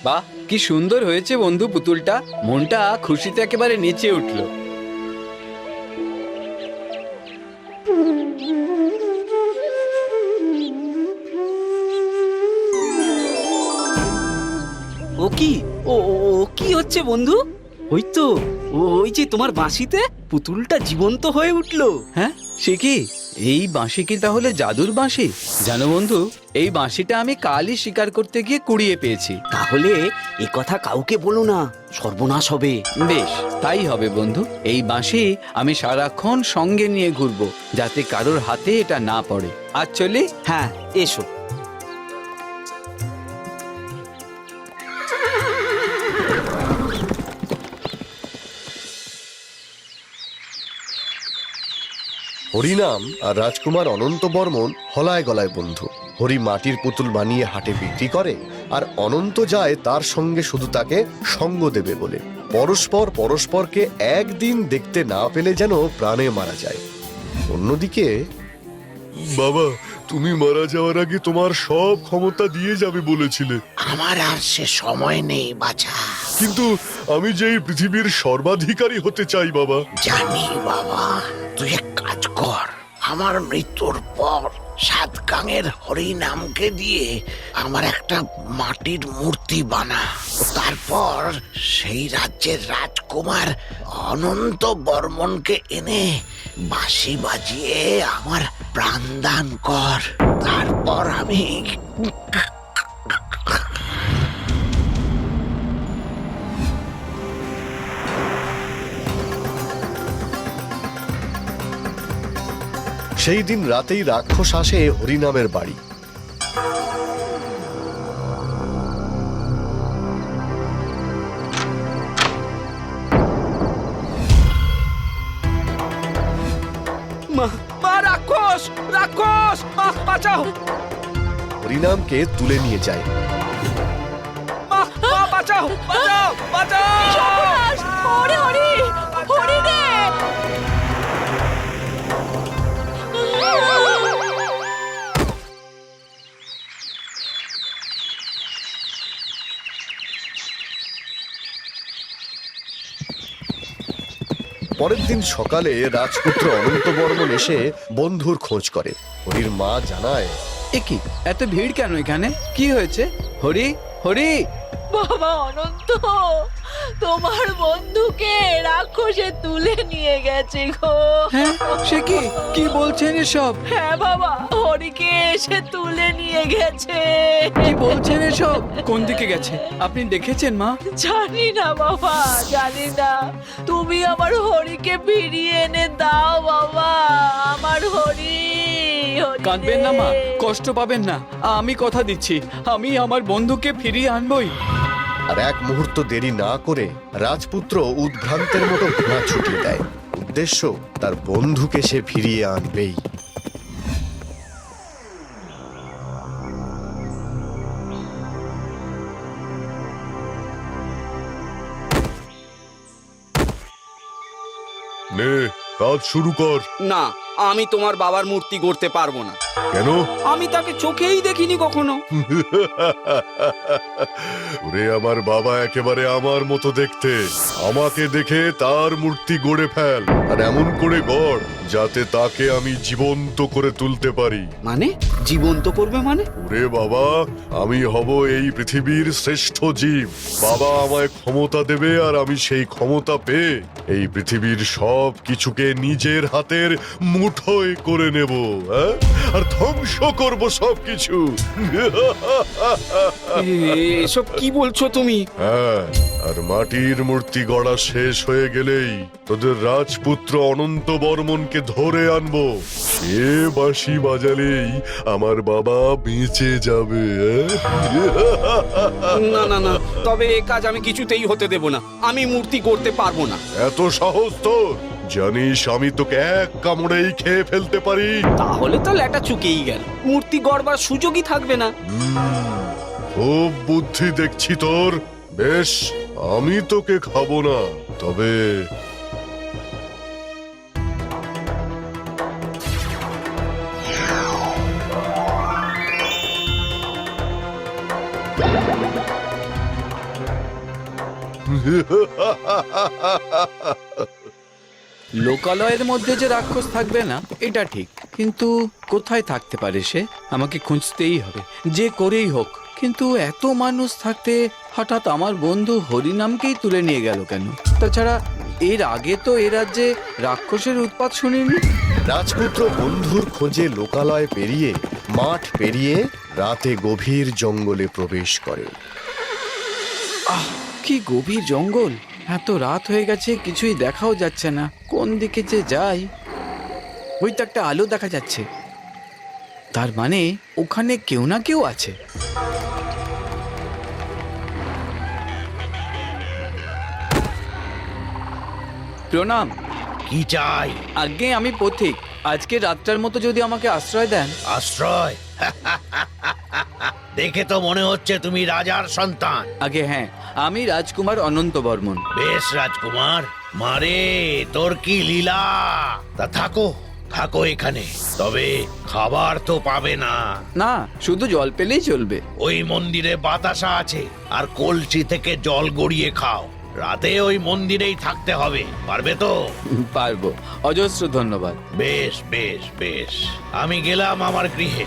বাহ, কি সুন্দর হয়েছে বন্ধু পুতুলটা। মনটা খুশিতে একেবারে নেচে উঠলো। ও কি ও ও ও কি হচ্ছে বন্ধু? ওই তো, ওই যে তোমার বাঁশিতে পুতুলটা জীবন্ত হয়ে উঠলো। হ্যাঁ, সে কি? এই বাঁশি কি তাহলে জাদুর বাঁশি? জানো বন্ধু, এই বাঁশিটা আমি কালই শিকার করতে গিয়ে কুড়িয়ে পেয়েছি। তাহলে এ কথা কাউকে বলো না, সর্বনাশ হবে। বেশ, তাই হবে বন্ধু। এই বাঁশি আমি সারাক্ষণ সঙ্গে নিয়ে ঘুরবো, যাতে কারোর হাতে এটা না পড়ে। আজ চলি। হ্যাঁ, এসো। হরিনাম আর রাজকুমার অনন্ত বর্মন হলায় গলায় বন্ধু। হরি মাটির পুতুল বানিয়ে হাটে বিক্রি করে, আর অনন্ত যায় তার সঙ্গে শুধু তাকে সঙ্গ দেবে বলে। পরস্পর পরস্পরকে একদিন দেখতে না পেলে যেন প্রাণে মারা যায়। অন্যদিকে বাবা, তুমি মারা যাওয়ার আগে তোমার সব ক্ষমতা দিয়ে যাবে বলেছিলে, আমার আর সে সময় নেই বাছা। কিন্তু আমি যে এই পৃথিবীর সর্বাধিকারী হতে চাই বাবা। জানি বাবা, তুই এক কাজ কর, আমার মৃত্যুর পর সাতগাঙের হরিনামকে দিয়ে আমার একটা মাটির মূর্তি বানা। তারপর সেই রাজ্যের রাজকুমার অনন্ত বর্মনকে এনে বাঁশি বাজিয়ে আমার প্রাণদান কর। তারপর আমি সেই দিন রাতেই রাক্ষস আসে হরিনামের বাড়ি। মা, মা, রাক্ষস, রাক্ষস, মা, বাঁচাও। হরিনামকে তুলে নিয়ে যায়। মা, মা, বাঁচাও, বাঁচাও, বাঁচাও। হরি হরি হরি রে! পরের দিন সকালে রাজপুত্র অনন্ত বর্মন এসে বন্ধুর খোঁজ করে। হরির মা জানায়, এ কি, এত ভিড় কেন এখানে? কি হয়েছে? হরি, হরি! বাবা অনন্ত, তোমার বন্ধুকে রাক্ষসে তুলে নিয়ে গেছে গো। হ্যাঁ, সে কি? কি বলছেন এসব? হ্যাঁ বাবা, হরিকে এসে তুলে নিয়ে গেছে। কি বলছেন এসব? কোন দিকে গেছে আপনি দেখেছেন মা? জানি না বাবা, জানি না। তুমি আমার হরিকে ফিরিয়ে এনে দাও বাবা, আমার হরি। হরি কাঁদবেন না মা, রে। কষ্ট পাবেন না। আমি কথা দিচ্ছি, আমি আমার বন্ধুকে ফিরিয়ে আনবই। আর এক মুহূর্ত দেরি না করে রাজপুত্র উদ্ভ্রান্তের মতো ঘোড়া ছুটিয়ে দেয়। উদ্দেশ্য, তার বন্ধুকে সে ফিরিয়ে আনবেই। নে, কাজ শুরু কর। না, আমি তোমার বাবার মূর্তি গড়তে পারবো না। কেন? আমি তাকে চোখেই দেখিনি কখনো। ওরে, আমার বাবা একেবারে আমার মতো দেখতে। আমাকে দেখে তার মূর্তি গড়ে ফেল, আর এমন করে গড় যাতে তাকে আমি জীবন্ত করে তুলতে পারি। মানে জীবন্ত করবে মানে? ওরে বাবা, আমি হব এই পৃথিবীর শ্রেষ্ঠ জীব। বাবা আমায় ক্ষমতা দেবে, আর আমি সেই ক্ষমতা পেয়ে এই পৃথিবীর সব কিছুকে নিজের হাতের মুঠোয় করে নেব, হ্যাঁ? আর ধ্বংস করব সবকিছু। এসব কি বলছো তুমি? হ্যাঁ, আর মাটির মূর্তি গড়া শেষ হয়ে গেলেই তোদের রাজপুত্র অনন্ত বর্মনকে ধরে আনবো। সে বাঁশি বাজালেই আমার বাবা বেঁচে যাবে। না না না, তবে এ কাজ আমি কিছুতেই হতে দেব না। আমি মূর্তি করতে পারবো না। এত সাহস তোর? জানিস আমি তোকে এক কামড়েই খেয়ে ফেলতে পারি। তাহলে তো ল্যাটা চুকেই গেল, মূর্তি গড়বার সুযোগই থাকবে না। খুব বুদ্ধি দেখছি তোর। বেশ, আমি তোকে খাবো না, তবে লোকালয়ের মধ্যে যে রাক্ষস থাকবে না এটা ঠিক, কিন্তু কোথায় থাকতে পারে সে? আমাকে খুঁজতেই হবে, যে করেই হোক। কিন্তু এত মানুষ থাকতে হঠাৎ আমার বন্ধু হরিনামকেই তুলে নিয়ে গেল কেন? তাছাড়া এর আগে তো এ রাজ্যে রাক্ষসের উৎপাত শুনিনি। রাজপুত্র বন্ধুর খোঁজে লোকালয় পেরিয়ে, মাঠ পেরিয়ে রাতে গভীর জঙ্গলে প্রবেশ করে। কি গভীর জঙ্গল! এত রাত হয়ে গেছে, কিছুই দেখাও যাচ্ছে না। কোন দিকে যে যাই? ওই তো একটা আলো দেখা যাচ্ছে, তার মানে ওখানে কেউ না কেউ আছে। প্রণাম। কি চাই? আগে আমি পথিক, আজকে রাতটার মতো যদি আমাকে আশ্রয় দেন। আশ্রয়? দেখে তো মনে হচ্ছে তুমি রাজার সন্তান। আগে হ্যাঁ, আমি রাজকুমার অনন্ত বর্মন। বেশ রাজকুমার, মারে তোর কি লীলা। তা থাকো থাকো এখানে, তবে খাবার তো পাবে না। না, শুধু জল পেলেই চলবে। ওই মন্দিরে বাতাসা আছে, আর কলসি থেকে জল গড়িয়ে খাও। রাতে ওই মন্দিরেই থাকতে হবে, পারবে তো? পারবো, অজস্র ধন্যবাদ। বেশ বেশ বেশ, আমি গেলাম আমার গৃহে।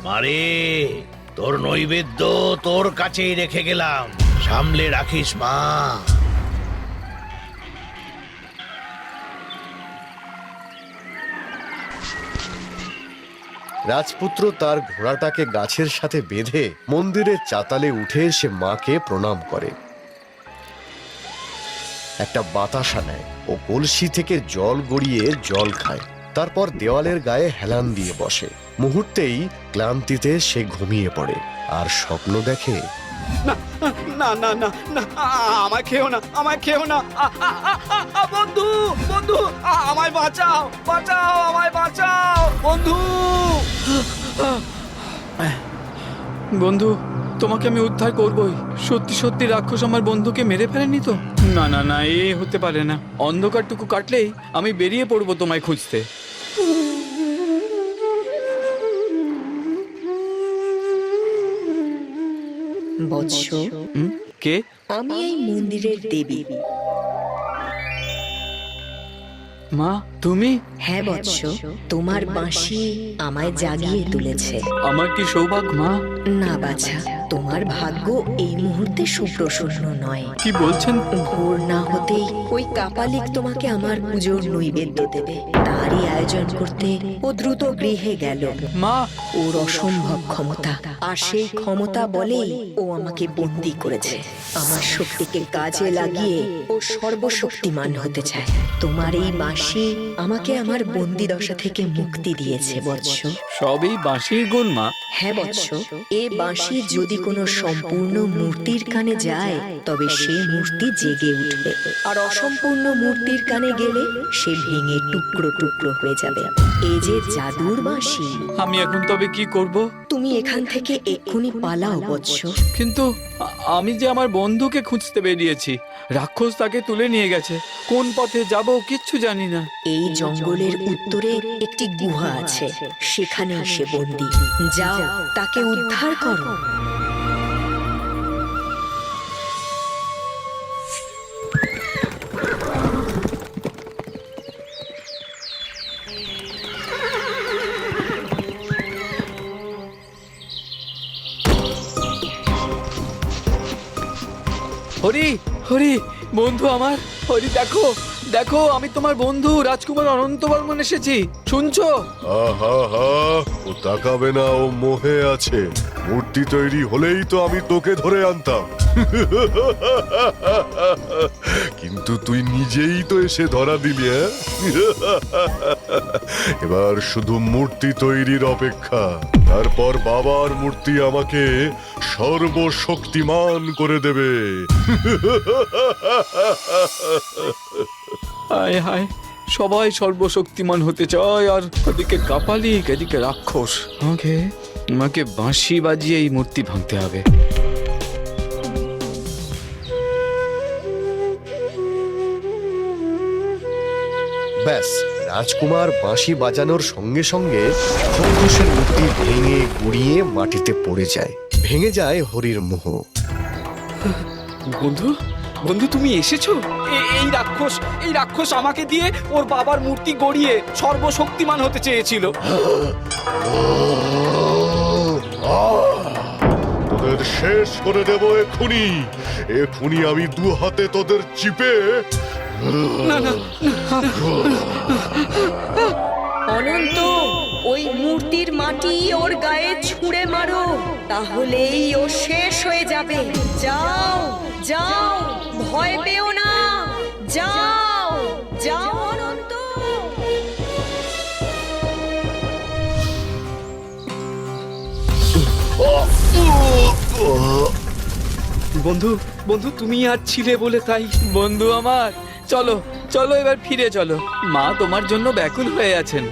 মারে তোর নৈবেদ্য তোর কাছেই রেখে গেলাম, সামলে রাখিস মা। রাজপুত্র তার ঘোড়াটাকে গাছের সাথে বেঁধে মন্দিরের চাতালে উঠে এসে মাকে প্রণাম করে। একটা বাতাসা নেয় ও কলসি থেকে জল গড়িয়ে জল খায়। তারপর দেওয়ালের গায়ে হেলান দিয়ে বসে। মুহূর্তেই ক্লান্তিতে সে ঘুমিয়ে পড়ে আর স্বপ্ন দেখে। না না না না না, আমায় খেও না, আমায় খেও না। বন্ধু বন্ধু, আমায় বাঁচাও, বাঁচাও, আমায় বাঁচাও বন্ধু। বন্ধু, তোমাকে আমি উদ্ধার করবই। সত্যি সত্যি রাক্ষস আমার বন্ধুকে মেরে ফেলেনি তো? না না না, এ হতে পারে না। অন্ধকারটুকু কাটলেই আমি বেরিয়ে পড়বো তোমায় খুঁজতে। বৎস, কে? আমি এই মন্দিরের দেবী। মা, তুমি? হ্যাঁ বৎস, তোমার বাঁশি আমায় জাগিয়ে তুলেছে। আমার কি সৌভাগ্য মা। না বাছা, তোমার ভাগ্য এই মুহূর্তে সুপ্রসন্ন নয়। কি বলছেন? ভোর না হতেই ওই কাপালিক তোমাকে আমার পুজোর নৈবেদ্য দেবে। তারই আয়োজন করতে ও দ্রুত গৃহে গেল। মা, ওর অসম্ভব ক্ষমতা, আর সেই ক্ষমতা বলেই ও আমাকে বন্দী করেছে। আমার শক্তিকে কাজে লাগিয়ে ও সর্বশক্তিমান হতে চায়। তোমার এই বাঁশি আমাকে আমার বন্দী দশা থেকে মুক্তি দিয়েছে বৎস। সবই বাঁশির গুণ মা। হ্যাঁ বৎস, এ বাঁশি যদি কোনো সম্পূর্ণ মূর্তির কানে যায় তবে সে মূর্তি জেগে উঠবে, আর অসম্পূর্ণ মূর্তির কানে গেলে সে ভেঙে টুকরো টুকরো হয়ে যাবে। এই যে জাদুর বাঁশি। আমি এখন তবে কি করব? তুমি এখান থেকে এক্ষুনি পালাও বৎস। কিন্তু আমি যে আমার বন্ধুকে খুঁজতে বেরিয়েছি, রাক্ষস তাকে তুলে নিয়ে গেছে। কোন পথে যাব কিচ্ছু জানি না। এই জঙ্গলের উত্তরে একটি গুহা আছে, সেখানে সে বন্দী। যাও, তাকে উদ্ধার করো। হরি, হরি, বন্ধু আমার, হরি দেখো, দেখো, আমি তোমার বন্ধু রাজকুমার অনন্ত বর্মন এসেছি। শুনছো? আহা হা, ও তাকাবে না, ও মোহে আছে। মূর্তি তৈরি হলেই তো আমি তোকে ধরে আনতাম। কিন্তু তুই নিজেই তো এসে ধরা দিলি। এবার শুধু মূর্তি তৈরির অপেক্ষা। তারপর বাবার মূর্তি আমাকে সর্বশক্তিমান করে দেবে। হায় হায়, সবাই সর্বশক্তিমান হতে চায়, আর ওদিকে কাপালিক, এদিকে রাক্ষস। আমাকে বাঁশি বাজিয়ে এই মূর্তি ভাঙতে হবে। ব্যাস, রাজকুমার বাঁশি বাজানোর সঙ্গে সঙ্গে খরগোশের মূর্তি ভেঙে গুড়িয়ে মাটিতে পড়ে যায়। ভেঙে যায় হরির মোহ। বন্ধু বন্ধু তুমি এসেছো? এই রাক্ষস আমাকে দিয়ে ওর বাবার মূর্তি গড়িয়ে সর্বশক্তিমান হতে চেয়েছিল। তোদের শেষ করে দেব এক্ষুনি। এক্ষুনি আমি দু হাতে তোদের চিপে অনন্ত, ওই মূর্তির মাটি ওর গায়ে ছুঁড়ে মারো, তাহলেই ও শেষ হয়ে যাবে। যাও যাও, ভয় পেও না, যাও যাও অনন্ত। বন্ধু বন্ধু তুমি আজ ছিলে বলে তাই। বন্ধু আমার, চলো চলো এবার ফিরে চলো, মা তোমার জন্য ব্যাকুল হয়ে আছেন।